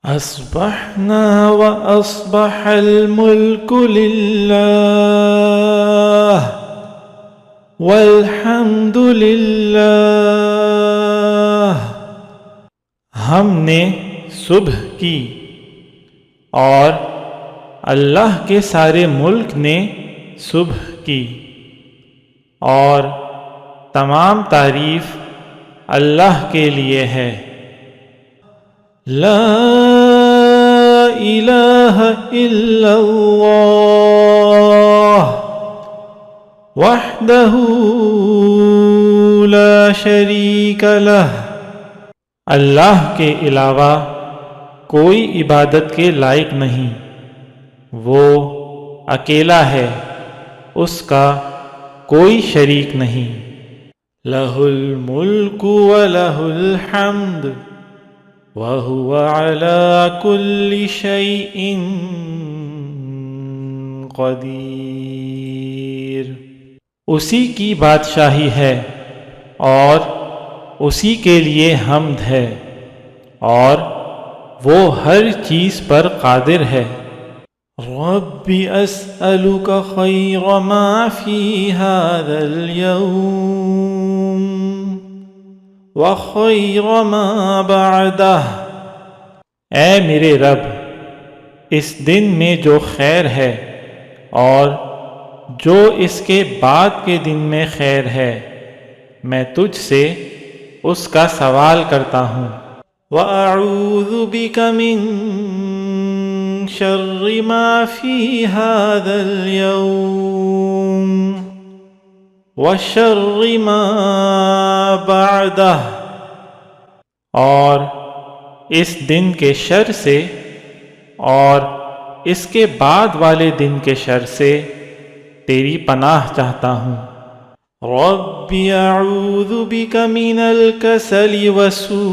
أصبحنا وأصبح الملك لله والحمد لله. ہم نے صبح کی اور اللہ کے سارے ملک نے صبح کی، اور تمام تعریف اللہ کے لیے ہے. لا الہ الا اللہ وحدہ لا شریک لہ. اللہ کے علاوہ کوئی عبادت کے لائق نہیں، وہ اکیلا ہے، اس کا کوئی شریک نہیں. لہ الملک ولہ الحمد وَهُوَ عَلَى كُلِّ شَيْءٍ قدیر. اسی کی بادشاہی ہے اور اسی کے لیے حمد ہے، اور وہ ہر چیز پر قادر ہے. رب اسألک خیر ما فی هذا اليوم وخیر ما بعدہ. اے میرے رب، اس دن میں جو خیر ہے اور جو اس کے بعد کے دن میں خیر ہے، میں تجھ سے اس کا سوال کرتا ہوں. وَأَعُوذُ بِكَ مِن شَرِّ مَا فِي هَذَا الْيَوْمِ وَشَرِّ مَا بَعْدَهُ. اور اس دن کے شر سے اور اس کے بعد والے دن کے شر سے تیری پناہ چاہتا ہوں. رب اعوذ بک من الکسل وسوء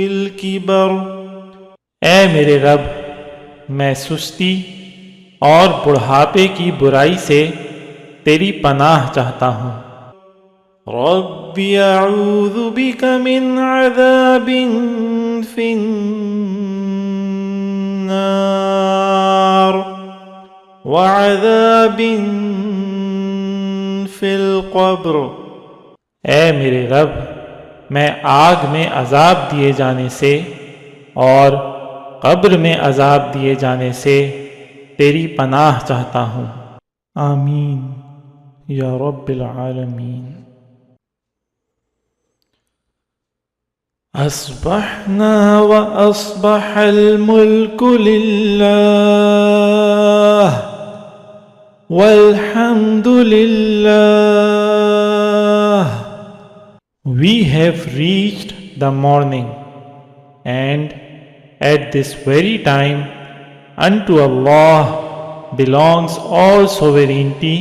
الکبر. اے میرے رب، میں سستی اور بڑھاپے کی برائی سے تیری پناہ چاہتا ہوں. رب اعوذ بک من عذاب فی النار وعذاب فی القبر. اے میرے رب، میں آگ میں عذاب دیے جانے سے اور قبر میں عذاب دیے جانے سے تیری پناہ چاہتا ہوں. آمین یا رب العالمین. اصبحنا واصبح الملک للہ والحمد للہ. We have reached the morning, and at this very time unto Allah belongs all sovereignty,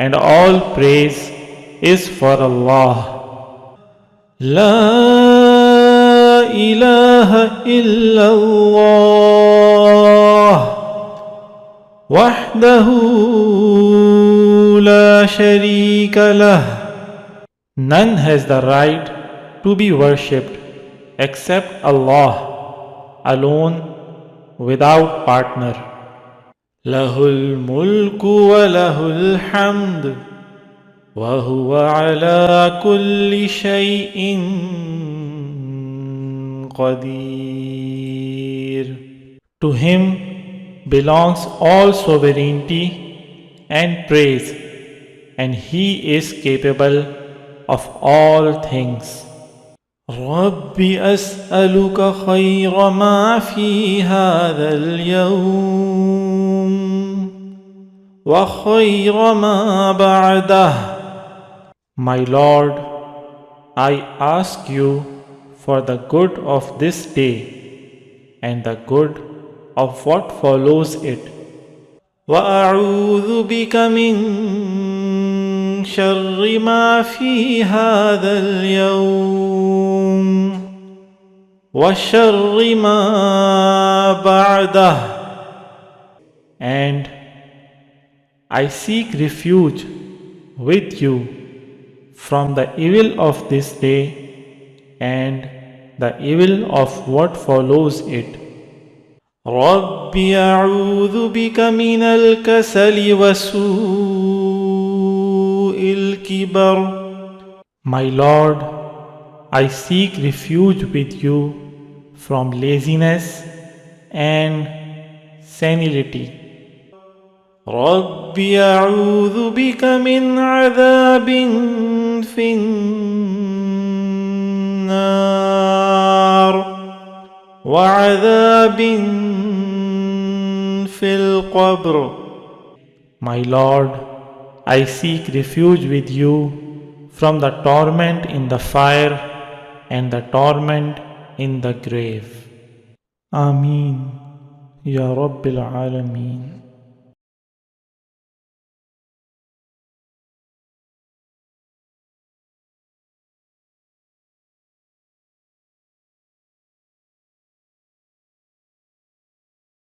and all praise is for Allah. La ilaha illallah wahdahu la sharika lah. None has the right to be worshipped except Allah alone, without partner. Lahul mulku wa lahul hamd wa huwa ala kulli shay'in qadir. To him belongs all sovereignty and praise, and he is capable of all things. Rabbi as'aluka khayra ma fi hadha al-yawm wa khayra ma ba'dah. My Lord, I ask you for the good of this day and the good of what follows it. وَأَعُوذُ بِكَ مِن شَرِّ مَا فِي هَذَا الْيَوْمِ وَشَرِّ مَا بَعْدَهُ. And I seek refuge with you from the evil of this day and the evil of what follows it. رب أعوذ بك من الكسل وسوء الكبر. My Lord, I seek refuge with you from laziness and senility. رب أعوذ بك من عذاب في النار وعذاب في القبر. My Lord, I seek refuge with you from the torment in the fire and the torment in the grave. Ameen, Ya Rabbil Alameen.